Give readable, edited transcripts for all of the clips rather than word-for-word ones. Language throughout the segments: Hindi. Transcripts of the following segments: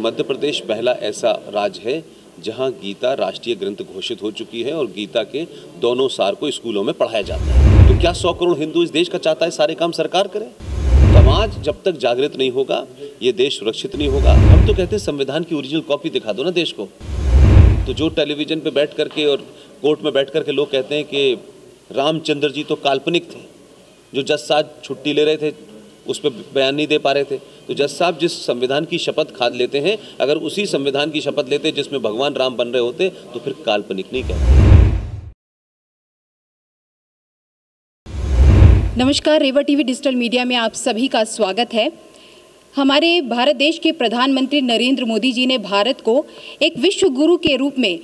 मध्य प्रदेश पहला ऐसा राज्य है जहां गीता राष्ट्रीय ग्रंथ घोषित हो चुकी है और गीता के दोनों सार को स्कूलों में पढ़ाया जाता है। तो क्या 100 करोड़ हिंदू इस देश का चाहता है सारे काम सरकार करे? समाज जब तक जागृत नहीं होगा ये देश सुरक्षित नहीं होगा। हम तो कहते हैं संविधान की ओरिजिनल कॉपी दिखा दो ना देश को। तो जो टेलीविजन पे बैठ करके और कोर्ट में बैठ करके लोग कहते हैं कि रामचंद्र जी तो काल्पनिक थे, जो जज साहब छुट्टी ले रहे थे उस पर बयान नहीं दे पा रहे थे, तो जज साहब जिस संविधान की शपथ खा लेते हैं, अगर उसी संविधान की शपथ लेते जिसमें भगवान राम बन रहे होते तो फिर काल्पनिक नहीं कहते। नमस्कार, रेवा टीवी डिजिटल मीडिया में आप सभी का स्वागत है। हमारे भारत देश के प्रधानमंत्री नरेंद्र मोदी जी ने भारत को एक विश्व गुरु के रूप में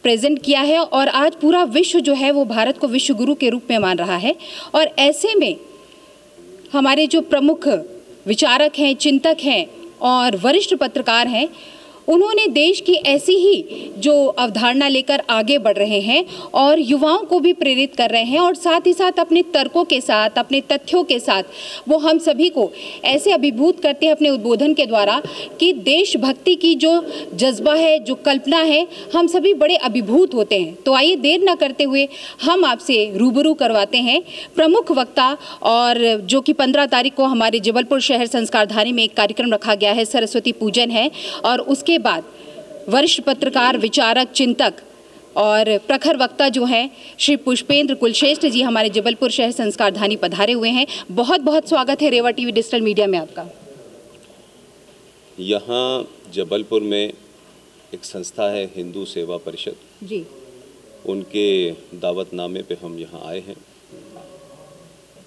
प्रेजेंट किया है और आज पूरा विश्व जो है वो भारत को विश्व गुरु के रूप में मान रहा है। और ऐसे में हमारे जो प्रमुख विचारक हैं, चिंतक हैं और वरिष्ठ पत्रकार हैं, उन्होंने देश की ऐसी ही जो अवधारणा लेकर आगे बढ़ रहे हैं और युवाओं को भी प्रेरित कर रहे हैं और साथ ही साथ अपने तर्कों के साथ, अपने तथ्यों के साथ वो हम सभी को ऐसे अभिभूत करते हैं अपने उद्बोधन के द्वारा कि देशभक्ति की जो जज्बा है, जो कल्पना है, हम सभी बड़े अभिभूत होते हैं। तो आइए देर न करते हुए हम आपसे रूबरू करवाते हैं प्रमुख वक्ता, और जो कि 15 तारीख को हमारे जबलपुर शहर संस्कारधारी में एक कार्यक्रम रखा गया है, सरस्वती पूजन है, और उसके बाद वरिष्ठ पत्रकार, विचारक, चिंतक और प्रखर वक्ता जो हैं श्री पुष्पेंद्र कुलश्रेष्ठ जी हमारे जबलपुर शहर संस्कारधानी पधारे हुए हैं। बहुत बहुत स्वागत है रेवा टीवी डिजिटल मीडिया में आपका। यहाँ जबलपुर में एक संस्था है हिंदू सेवा परिषद जी, उनके दावतनामे पे हम यहाँ आए हैं।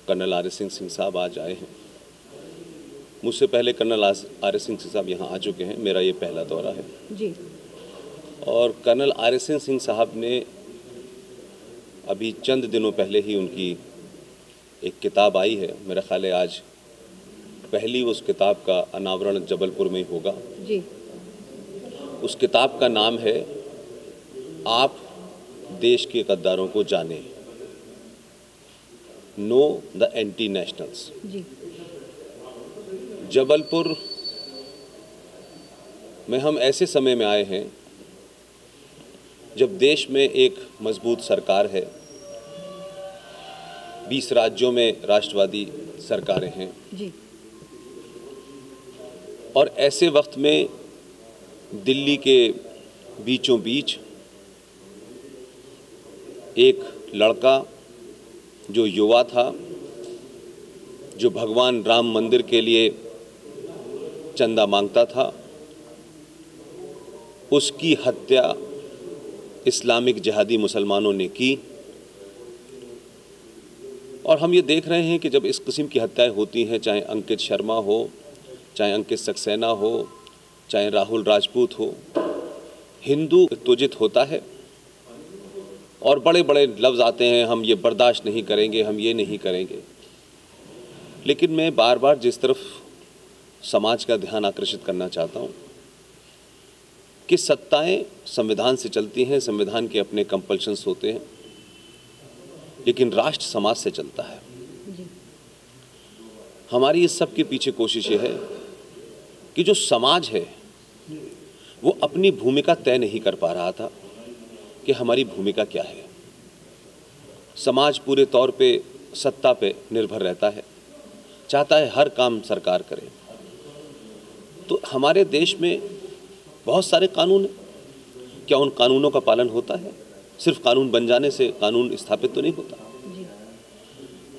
कर्नल आर एस सिंह साहब आज आए हैं। मुझसे पहले कर्नल आर एस सिंह साहब यहाँ आ चुके हैं, मेरा ये पहला दौरा है जी। और कर्नल आर एस सिंह साहब ने अभी चंद दिनों पहले ही उनकी एक किताब आई है, मेरा ख्याल है आज पहली उस किताब का अनावरण जबलपुर में ही होगा जी। उस किताब का नाम है आप देश के गद्दारों को जाने, नो द एंटी नेशनल्स। जी। जबलपुर में हम ऐसे समय में आए हैं जब देश में एक मजबूत सरकार है, 20 राज्यों में राष्ट्रवादी सरकारें हैं जी। और ऐसे वक्त में दिल्ली के बीचों बीच एक लड़का जो युवा था, जो भगवान राम मंदिर के लिए चंदा मांगता था, उसकी हत्या इस्लामिक जिहादी मुसलमानों ने की। और हम ये देख रहे हैं कि जब इस किस्म की हत्याएं होती हैं, चाहे अंकित शर्मा हो, चाहे अंकित सक्सेना हो, चाहे राहुल राजपूत हो, हिंदू उत्तेजित होता है और बड़े बड़े लफ्ज़ आते हैं, हम ये बर्दाश्त नहीं करेंगे, हम ये नहीं करेंगे। लेकिन मैं बार बार जिस तरफ समाज का ध्यान आकर्षित करना चाहता हूँ कि सत्ताएं संविधान से चलती हैं, संविधान के अपने कंपल्शंस होते हैं, लेकिन राष्ट्र समाज से चलता है। हमारी इस सब के पीछे कोशिश ये है कि जो समाज है वो अपनी भूमिका तय नहीं कर पा रहा था कि हमारी भूमिका क्या है। समाज पूरे तौर पे सत्ता पे निर्भर रहता है, चाहता है हर काम सरकार करे। तो हमारे देश में बहुत सारे कानून हैं, क्या उन कानूनों का पालन होता है? सिर्फ कानून बन जाने से कानून स्थापित तो नहीं होता।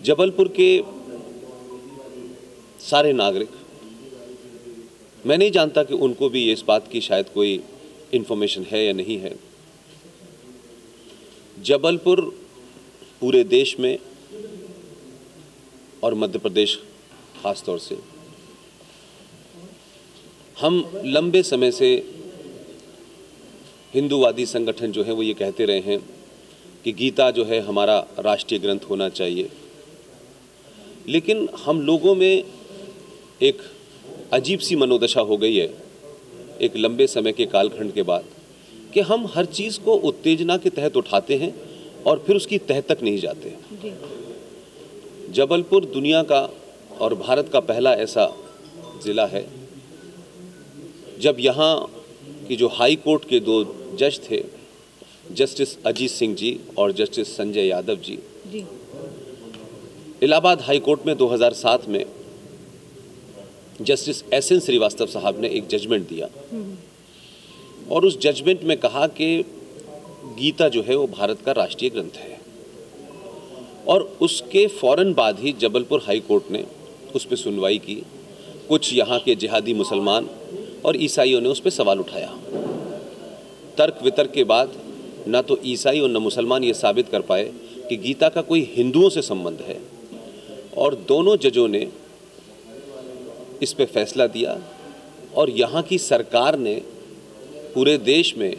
जबलपुर के सारे नागरिक, मैं नहीं जानता कि उनको भी इस बात की शायद कोई इन्फॉर्मेशन है या नहीं है, जबलपुर पूरे देश में और मध्य प्रदेश खास तौर से, हम लंबे समय से हिंदूवादी संगठन जो है वो ये कहते रहे हैं कि गीता जो है हमारा राष्ट्रीय ग्रंथ होना चाहिए। लेकिन हम लोगों में एक अजीब सी मनोदशा हो गई है एक लंबे समय के कालखंड के बाद कि हम हर चीज़ को उत्तेजना के तहत उठाते हैं और फिर उसकी तह तक नहीं जाते। जबलपुर दुनिया का और भारत का पहला ऐसा ज़िला है जब यहाँ की जो हाई कोर्ट के दो जज थे, जस्टिस अजीत सिंह जी और justice Sanjay Yadav ji, Allahabad high court में 2007 में जस्टिस एस एन श्रीवास्तव साहब ने एक जजमेंट दिया और उस जजमेंट में कहा कि गीता जो है वो भारत का राष्ट्रीय ग्रंथ है। और उसके फौरन बाद ही जबलपुर हाई कोर्ट ने उस पर सुनवाई की। कुछ यहाँ के जिहादी मुसलमान और ईसाइयों ने उस पर सवाल उठाया। तर्क वितर्क के बाद ना तो ईसाई और न मुसलमान ये साबित कर पाए कि गीता का कोई हिंदुओं से संबंध है, और दोनों जजों ने इस पे फैसला दिया। और यहाँ की सरकार ने पूरे देश में,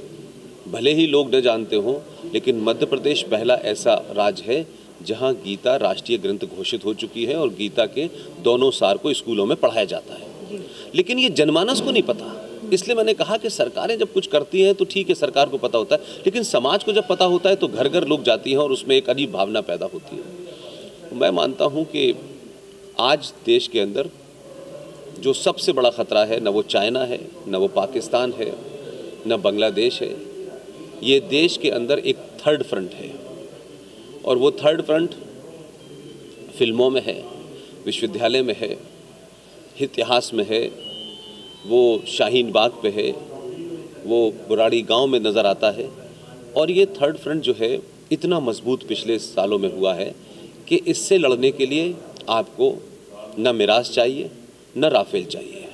भले ही लोग न जानते हों, लेकिन मध्य प्रदेश पहला ऐसा राज्य है जहाँ गीता राष्ट्रीय ग्रंथ घोषित हो चुकी है और गीता के दोनों सार को स्कूलों में पढ़ाया जाता है। लेकिन ये जनमानस को नहीं पता। इसलिए मैंने कहा कि सरकारें जब कुछ करती हैं तो ठीक है, सरकार को पता होता है, लेकिन समाज को जब पता होता है तो घर घर लोग जाती हैं और उसमें एक अजीब भावना पैदा होती है। मैं मानता हूँ कि आज देश के अंदर जो सबसे बड़ा खतरा है, न वो चाइना है, न वो पाकिस्तान है, न बांग्लादेश है। ये देश के अंदर एक थर्ड फ्रंट है, और वो थर्ड फ्रंट फिल्मों में है, विश्वविद्यालय में है, इतिहास में है, वो शाहीन बाग पे है, वो बुराड़ी गांव में नज़र आता है। और ये थर्ड फ्रंट जो है इतना मजबूत पिछले सालों में हुआ है कि इससे लड़ने के लिए आपको न मिराज चाहिए न राफेल चाहिए।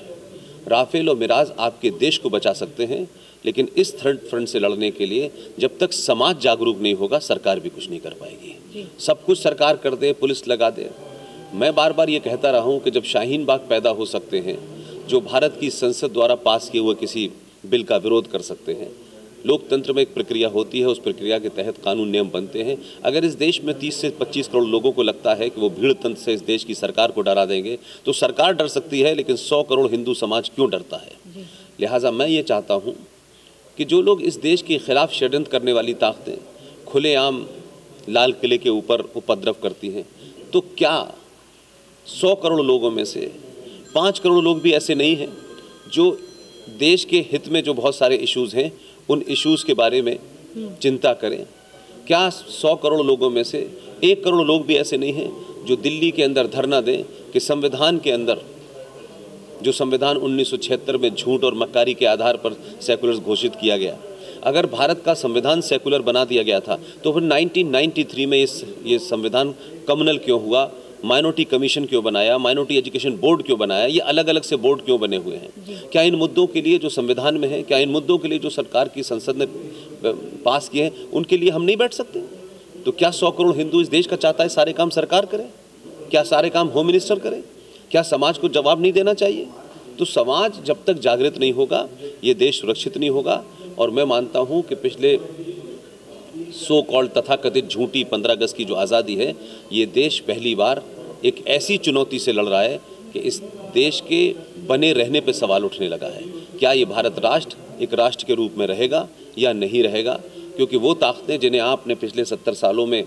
राफेल और मिराज आपके देश को बचा सकते हैं, लेकिन इस थर्ड फ्रंट से लड़ने के लिए जब तक समाज जागरूक नहीं होगा, सरकार भी कुछ नहीं कर पाएगी। सब कुछ सरकार कर दे, पुलिस लगा दे। मैं बार बार ये कहता रहा हूँ कि जब शाहीन बाग पैदा हो सकते हैं, जो भारत की संसद द्वारा पास किए हुए किसी बिल का विरोध कर सकते हैं, लोकतंत्र में एक प्रक्रिया होती है, उस प्रक्रिया के तहत कानून नियम बनते हैं। अगर इस देश में 30 से 25 करोड़ लोगों को लगता है कि वो भीड़ तंत्र से इस देश की सरकार को डरा देंगे, तो सरकार डर सकती है, लेकिन 100 करोड़ हिंदू समाज क्यों डरता है? लिहाजा मैं ये चाहता हूँ कि जो लोग इस देश के खिलाफ षड्यंत्र करने वाली ताकतें खुलेआम लाल किले के ऊपर उपद्रव करती हैं, तो क्या 100 करोड़ लोगों में से 5 करोड़ लोग भी ऐसे नहीं हैं जो देश के हित में जो बहुत सारे इश्यूज़ हैं उन इश्यूज़ के बारे में चिंता करें? क्या 100 करोड़ लोगों में से 1 करोड़ लोग भी ऐसे नहीं हैं जो दिल्ली के अंदर धरना दें कि संविधान के अंदर, जो संविधान 1976 में झूठ और मक्कारी के आधार पर सेकुलर घोषित किया गया, अगर भारत का संविधान सेकुलर बना दिया गया था तो फिर 1993 में ये संविधान कम्युनल क्यों हुआ? माइनॉरिटी कमीशन क्यों बनाया? माइनॉरिटी एजुकेशन बोर्ड क्यों बनाया? ये अलग अलग से बोर्ड क्यों बने हुए हैं? क्या इन मुद्दों के लिए जो संविधान में है, क्या इन मुद्दों के लिए जो सरकार की संसद ने पास किए हैं, उनके लिए हम नहीं बैठ सकते? तो क्या 100 करोड़ हिंदू इस देश का चाहता है सारे काम सरकार करे? क्या सारे काम होम मिनिस्टर करे? क्या समाज को जवाब नहीं देना चाहिए? तो समाज जब तक जागृत नहीं होगा, ये देश सुरक्षित नहीं होगा। और मैं मानता हूँ कि पिछले सो कॉल्ड तथाकथित झूठी 15 अगस्त की जो आज़ादी है, ये देश पहली बार एक ऐसी चुनौती से लड़ रहा है कि इस देश के बने रहने पे सवाल उठने लगा है। क्या ये भारत राष्ट्र एक राष्ट्र के रूप में रहेगा या नहीं रहेगा? क्योंकि वो ताकतें जिन्हें आपने पिछले 70 सालों में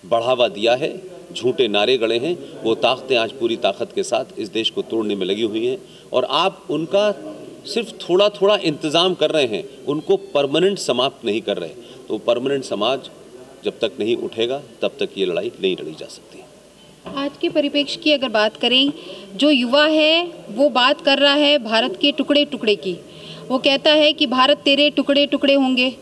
बढ़ावा दिया है, झूठे नारे गढ़े हैं, वो ताकतें आज पूरी ताकत के साथ इस देश को तोड़ने में लगी हुई हैं। और आप उनका सिर्फ थोड़ा थोड़ा इंतज़ाम कर रहे हैं, उनको परमानेंट समाप्त नहीं कर रहे। तो परमानेंट समाज जब तक नहीं उठेगा तब तक ये लड़ाई नहीं लड़ी जा सकती। आज के परिप्रेक्ष्य की अगर बात करें, जो युवा है वो बात कर रहा है भारत के टुकड़े टुकड़े की। वो कहता है कि भारत तेरे टुकड़े टुकड़े होंगे,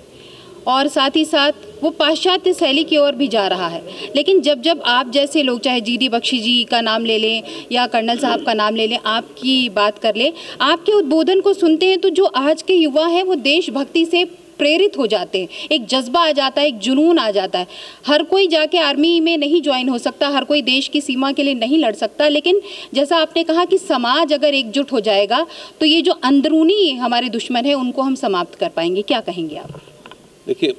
और साथ ही साथ वो पाश्चात्य शैली की ओर भी जा रहा है। लेकिन जब आप जैसे लोग, चाहे जीडी बख्शी जी का नाम ले लें या कर्नल साहब का नाम ले लें, आपकी बात कर लें, आपके उद्बोधन को सुनते हैं तो जो आज के युवा हैं वो देशभक्ति से प्रेरित हो जाते हैं। एक जज्बा आ जाता है, एक जुनून आ जाता है। हर कोई जाके आर्मी में नहीं ज्वाइन हो सकता, हर कोई देश की सीमा के लिए नहीं लड़ सकता, लेकिन जैसा आपने कहा कि समाज अगर एकजुट हो जाएगा तो ये जो अंदरूनी हमारे दुश्मन है उनको हम समाप्त कर पाएंगे। क्या कहेंगे आप? देखिए,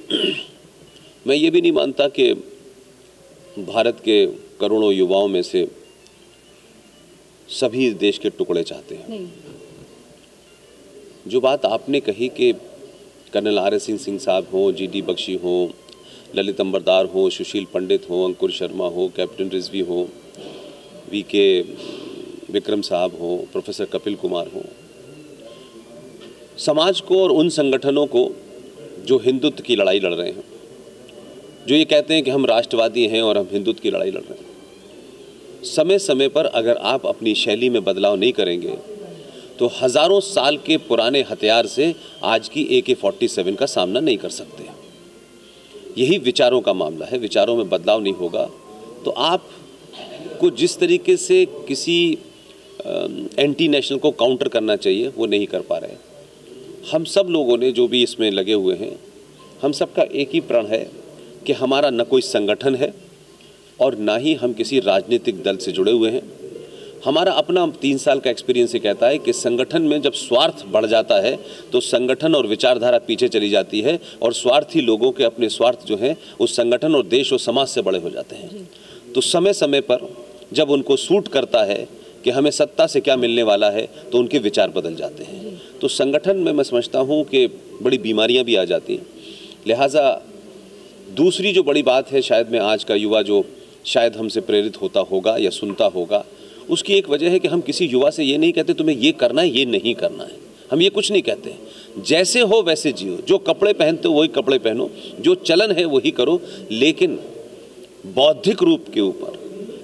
मैं ये भी नहीं मानता कि भारत के करोड़ों युवाओं में से सभी देश के टुकड़े चाहते हैं। नहीं। जो बात आपने कही कि कर्नल RS सिंह साहब हों, GD बख्शी हों, ललित अंबरदार हों, सुशील पंडित हों, अंकुर शर्मा हो, कैप्टन रिजवी हों, VK विक्रम साहब हों, प्रोफेसर कपिल कुमार हों, समाज को और उन संगठनों को जो हिंदुत्व की लड़ाई लड़ रहे हैं, जो ये कहते हैं कि हम राष्ट्रवादी हैं और हम हिंदुत्व की लड़ाई लड़ रहे हैं, समय समय पर अगर आप अपनी शैली में बदलाव नहीं करेंगे तो हज़ारों साल के पुराने हथियार से आज की AK-47 का सामना नहीं कर सकते। यही विचारों का मामला है। विचारों में बदलाव नहीं होगा तो आप को जिस तरीके से किसी एंटी नेशनल को काउंटर करना चाहिए वो नहीं कर पा रहे। हम सब लोगों ने जो भी इसमें लगे हुए हैं, हम सबका एक ही प्रण है कि हमारा न कोई संगठन है और ना ही हम किसी राजनीतिक दल से जुड़े हुए हैं। हमारा अपना 3 साल का एक्सपीरियंस ये कहता है कि संगठन में जब स्वार्थ बढ़ जाता है तो संगठन और विचारधारा पीछे चली जाती है और स्वार्थी लोगों के अपने स्वार्थ जो हैं उस संगठन और देश और समाज से बड़े हो जाते हैं। तो समय समय पर जब उनको सूट करता है कि हमें सत्ता से क्या मिलने वाला है तो उनके विचार बदल जाते हैं। तो संगठन में मैं समझता हूँ कि बड़ी बीमारियाँ भी आ जाती हैं। लिहाजा दूसरी जो बड़ी बात है, शायद मैं आज का युवा जो शायद हमसे प्रेरित होता होगा या सुनता होगा, उसकी एक वजह है कि हम किसी युवा से ये नहीं कहते तुम्हें ये करना है, ये नहीं करना है। हम ये कुछ नहीं कहते। जैसे हो वैसे जियो, जो कपड़े पहनते हो वही कपड़े पहनो, जो चलन है वही करो, लेकिन बौद्धिक रूप के ऊपर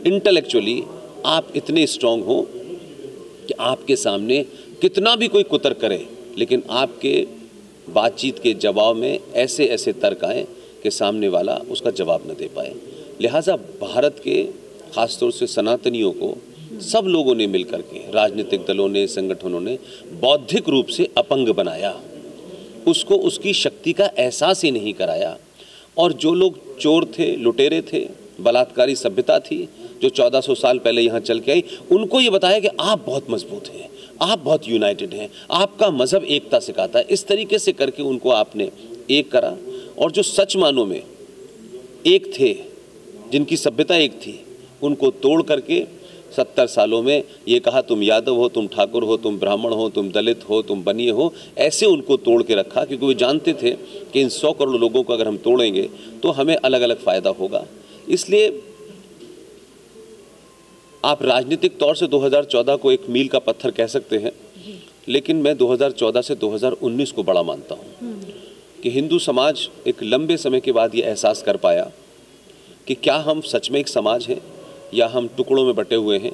इंटेलेक्चुअली आप इतने स्ट्रांग हो कि आपके सामने कितना भी कोई कुतर्क करे लेकिन आपके बातचीत के जवाब में ऐसे ऐसे तर्क आए कि सामने वाला उसका जवाब न दे पाए। लिहाजा भारत के खासतौर से सनातनियों को सब लोगों ने मिलकर के, राजनीतिक दलों ने, संगठनों ने बौद्धिक रूप से अपंग बनाया, उसको उसकी शक्ति का एहसास ही नहीं कराया। और जो लोग चोर थे, लुटेरे थे, बलात्कारी सभ्यता थी जो 1400 साल पहले यहाँ चल के आई, उनको ये बताया कि आप बहुत मजबूत हैं, आप बहुत यूनाइटेड हैं, आपका मज़हब एकता सिखाता है। इस तरीके से करके उनको आपने एक करा और जो सच मानों में एक थे, जिनकी सभ्यता एक थी, उनको तोड़ करके 70 सालों में ये कहा तुम यादव हो, तुम ठाकुर हो, तुम ब्राह्मण हो, तुम दलित हो, तुम बनिए हो, ऐसे उनको तोड़ के रखा क्योंकि वो जानते थे कि इन 100 करोड़ लोगों को अगर हम तोड़ेंगे तो हमें अलग अलग फ़ायदा होगा। इसलिए आप राजनीतिक तौर से 2014 को एक मील का पत्थर कह सकते हैं, लेकिन मैं 2014 से 2019 को बड़ा मानता हूँ कि हिंदू समाज एक लंबे समय के बाद ये एहसास कर पाया कि क्या हम सच में एक समाज हैं या हम टुकड़ों में बटे हुए हैं।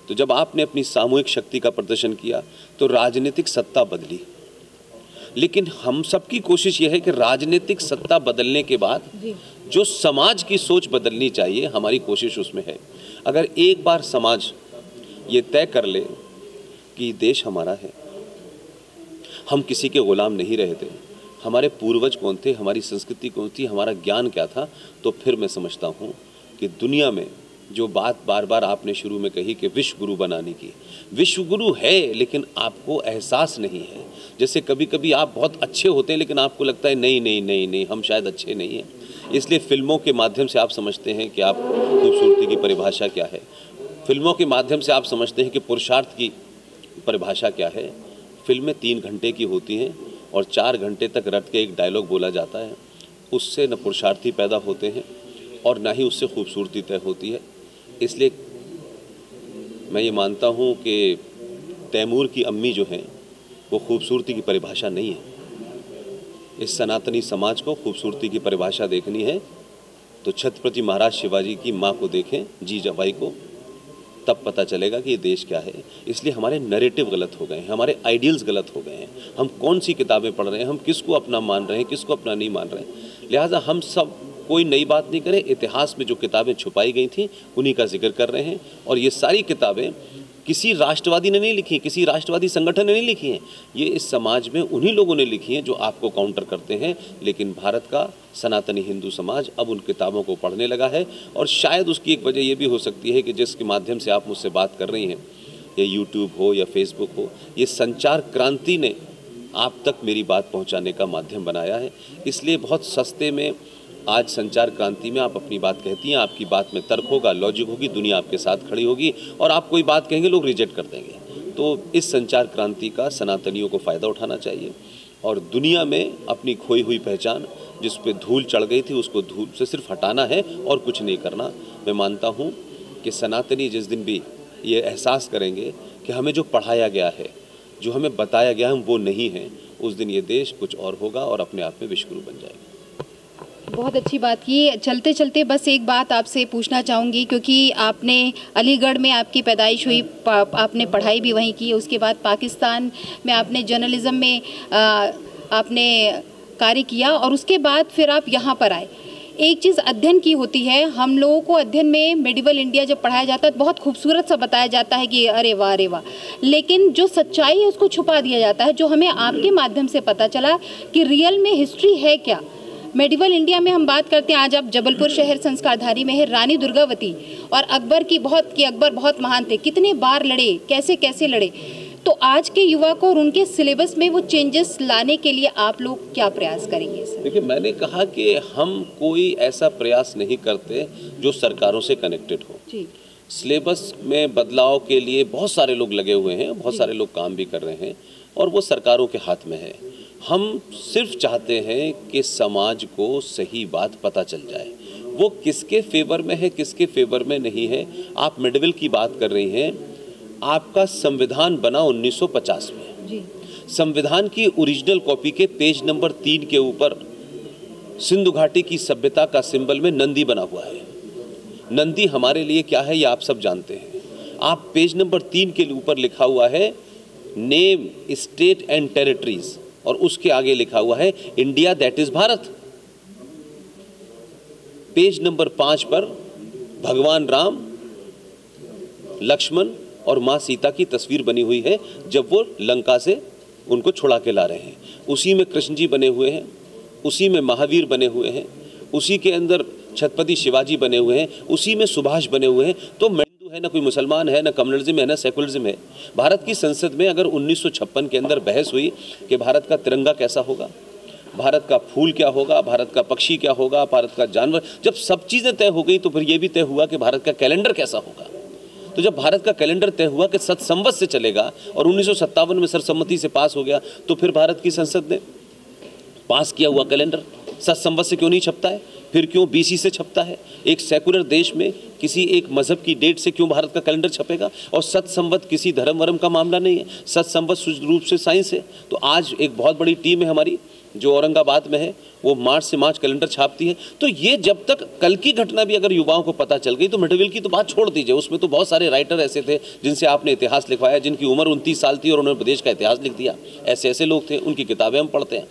तो जब आपने अपनी सामूहिक शक्ति का प्रदर्शन किया तो राजनीतिक सत्ता बदली, लेकिन हम सबकी कोशिश यह है कि राजनीतिक सत्ता बदलने के बाद जो समाज की सोच बदलनी चाहिए, हमारी कोशिश उसमें है। अगर एक बार समाज ये तय कर ले कि देश हमारा है, हम किसी के गुलाम नहीं रहे थे, हमारे पूर्वज कौन थे, हमारी संस्कृति कौन थी, हमारा ज्ञान क्या था, तो फिर मैं समझता हूँ कि दुनिया में जो बात बार बार आपने शुरू में कही कि विश्व गुरु बनाने की, विश्व गुरु है लेकिन आपको एहसास नहीं है। जैसे कभी कभी आप बहुत अच्छे होते हैं लेकिन आपको लगता है नहीं नहीं नहीं नहीं हम शायद अच्छे नहीं हैं, इसलिए फिल्मों के माध्यम से आप समझते हैं कि आप खूबसूरती की परिभाषा क्या है, फिल्मों के माध्यम से आप समझते हैं कि पुरुषार्थ की परिभाषा क्या है। फिल्में 3 घंटे की होती हैं और 4 घंटे तक रट के एक डायलॉग बोला जाता है, उससे न पुरुषार्थी पैदा होते हैं और ना ही उससे खूबसूरती तय होती है। इसलिए मैं ये मानता हूँ कि तैमूर की अम्मी जो हैं वो खूबसूरती की परिभाषा नहीं है। इस सनातनी समाज को खूबसूरती की परिभाषा देखनी है तो छत्रपति महाराज शिवाजी की माँ को देखें, जीजाबाई को, तब पता चलेगा कि ये देश क्या है। इसलिए हमारे नैरेटिव गलत हो गए हैं, हमारे आइडियल्स गलत हो गए हैं, हम कौन सी किताबें पढ़ रहे हैं, हम किसको अपना मान रहे हैं, किसको अपना नहीं मान रहे हैं। लिहाजा हम सब कोई नई बात नहीं करें, इतिहास में जो किताबें छुपाई गई थी उन्हीं का जिक्र कर रहे हैं। और ये सारी किताबें किसी राष्ट्रवादी ने नहीं लिखी, किसी राष्ट्रवादी संगठन ने नहीं लिखी हैं, ये इस समाज में उन्हीं लोगों ने लिखी हैं जो आपको काउंटर करते हैं। लेकिन भारत का सनातनी हिंदू समाज अब उन किताबों को पढ़ने लगा है और शायद उसकी एक वजह ये भी हो सकती है कि जिसके माध्यम से आप मुझसे बात कर रही हैं, ये यूट्यूब हो या फेसबुक हो, ये संचार क्रांति ने आप तक मेरी बात पहुँचाने का माध्यम बनाया है। इसलिए बहुत सस्ते में आज संचार क्रांति में आप अपनी बात कहती हैं, आपकी बात में तर्क होगा, लॉजिक होगी, दुनिया आपके साथ खड़ी होगी और आप कोई बात कहेंगे लोग रिजेक्ट कर देंगे। तो इस संचार क्रांति का सनातनियों को फ़ायदा उठाना चाहिए और दुनिया में अपनी खोई हुई पहचान जिस पे धूल चढ़ गई थी उसको धूल से सिर्फ हटाना है और कुछ नहीं करना। मैं मानता हूँ कि सनातनी जिस दिन भी ये एहसास करेंगे कि हमें जो पढ़ाया गया है, जो हमें बताया गया है हम वो नहीं हैं, उस दिन ये देश कुछ और होगा और अपने आप में विश्व गुरु बन जाएगा। बहुत अच्छी बात की। चलते चलते बस एक बात आपसे पूछना चाहूँगी, क्योंकि आपने अलीगढ़ में आपकी पैदाइश हुई, आपने पढ़ाई भी वहीं की, उसके बाद पाकिस्तान में आपने जर्नलिज्म में आपने कार्य किया और उसके बाद फिर आप यहाँ पर आए। एक चीज़ अध्ययन की होती है, हम लोगों को अध्ययन में मेडिवल इंडिया जब पढ़ाया जाता है तो बहुत खूबसूरत सा बताया जाता है कि अरे वाह, लेकिन जो सच्चाई है उसको छुपा दिया जाता है, जो हमें आपके माध्यम से पता चला कि रियल में हिस्ट्री है क्या। मेडिवल इंडिया में हम बात करते हैं, आज आप जबलपुर शहर संस्कारधारी में है, रानी दुर्गावती और अकबर की अकबर बहुत महान थे, कितने बार लड़े, कैसे कैसे लड़े। तो आज के युवा को और उनके सिलेबस में वो चेंजेस लाने के लिए आप लोग क्या प्रयास करेंगे? देखिए, मैंने कहा कि हम कोई ऐसा प्रयास नहीं करते जो सरकारों से कनेक्टेड हो। जी। सिलेबस में बदलाव के लिए बहुत सारे लोग लगे हुए हैं, बहुत सारे लोग काम भी कर रहे हैं और वो सरकारों के हाथ में है। हम सिर्फ चाहते हैं कि समाज को सही बात पता चल जाए, वो किसके फेवर में है, किसके फेवर में नहीं है। आप मेडिवल की बात कर रही हैं, आपका संविधान बना 1950 में। जी। संविधान की ओरिजिनल कॉपी के पेज नंबर 3 के ऊपर सिंधु घाटी की सभ्यता का सिंबल में नंदी बना हुआ है। नंदी हमारे लिए क्या है ये आप सब जानते हैं। आप पेज नंबर 3 के ऊपर लिखा हुआ है नेम, स्टेट एंड टेरिटरीज और उसके आगे लिखा हुआ है India that is Bharat. Page number 5 पर भगवान राम, लक्ष्मण और मां सीता की तस्वीर बनी हुई है जब वो लंका से उनको छुड़ा के ला रहे हैं। उसी में कृष्ण जी बने हुए हैं, उसी में महावीर बने हुए हैं, उसी के अंदर छत्रपति शिवाजी बने हुए हैं, उसी में सुभाष बने हुए हैं। तो हिंदू है ना, कोई मुसलमान है ना, कम्युनलिज्म है ना, सेकुलरिज्म है। भारत की संसद में अगर 1956 के अंदर बहस हुई कि भारत का तिरंगा कैसा होगा, भारत का फूल क्या होगा, भारत का पक्षी क्या होगा, भारत का जानवर, जब सब चीज़ें तय हो गई तो फिर ये भी तय हुआ कि भारत का कैलेंडर कैसा होगा। तो जब भारत का कैलेंडर तय हुआ कि सतसंवत से चलेगा और 1957 में सर्वसम्मति से पास हो गया, तो फिर भारत की संसद ने पास किया हुआ कैलेंडर सतसंवत से क्यों नहीं छपता है, फिर क्यों BC से छपता है? एक सेकुलर देश में किसी एक मजहब की डेट से क्यों भारत का कैलेंडर छपेगा? और सतसंवत किसी धर्म वर्म का मामला नहीं है, सतसंवत शुद्ध रूप से साइंस है। तो आज एक बहुत बड़ी टीम है हमारी जो औरंगाबाद में है, वो मार्च से मार्च कैलेंडर छापती है। तो ये जब तक कल की घटना भी अगर युवाओं को पता चल गई तो मेडिवल की तो बात छोड़ दीजिए, उसमें तो बहुत सारे राइटर ऐसे थे जिनसे आपने इतिहास लिखवाया, जिनकी उम्र 29 साल थी और उन्होंने प्रदेश का इतिहास लिख दिया। ऐसे ऐसे लोग थे, उनकी किताबें हम पढ़ते हैं।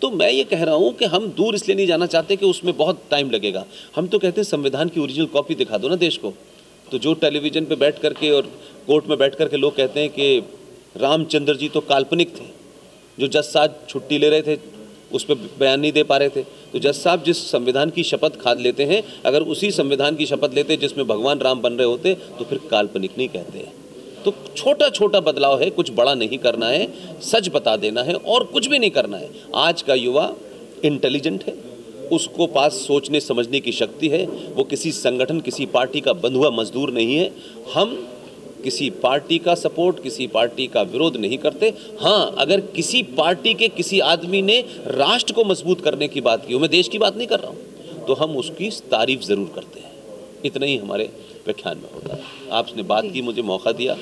तो मैं ये कह रहा हूँ कि हम दूर इसलिए नहीं जाना चाहते कि उसमें बहुत टाइम लगेगा। हम तो कहते हैं संविधान की ओरिजिनल कॉपी दिखा दो ना देश को। तो जो टेलीविज़न पे बैठ करके और कोर्ट में बैठ करके लोग कहते हैं कि रामचंद्र जी तो काल्पनिक थे, जो जज साहब छुट्टी ले रहे थे उस पर बयान नहीं दे पा रहे थे, तो जज साहब जिस संविधान की शपथ खा लेते हैं, अगर उसी संविधान की शपथ लेते जिसमें भगवान राम बन रहे होते तो फिर काल्पनिक नहीं कहते हैं। तो छोटा छोटा बदलाव है, कुछ बड़ा नहीं करना है, सच बता देना है और कुछ भी नहीं करना है। आज का युवा इंटेलिजेंट है, उसको पास सोचने समझने की शक्ति है, वो किसी संगठन किसी पार्टी का बंधुआ मजदूर नहीं है। हम किसी पार्टी का सपोर्ट, किसी पार्टी का विरोध नहीं करते। हाँ, अगर किसी पार्टी के किसी आदमी ने राष्ट्र को मजबूत करने की बात की, मैं देश की बात नहीं कर रहा हूँ, तो हम उसकी तारीफ ज़रूर करते हैं। इतना ही हमारे व्याख्यान में होता है। आपने बात की, मुझे मौका दिया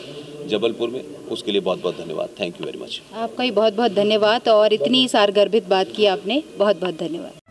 जबलपुर में, उसके लिए बहुत बहुत धन्यवाद। Thank you very much. आपका ही बहुत बहुत धन्यवाद और इतनी सारगर्भित बात की आपने, बहुत बहुत धन्यवाद।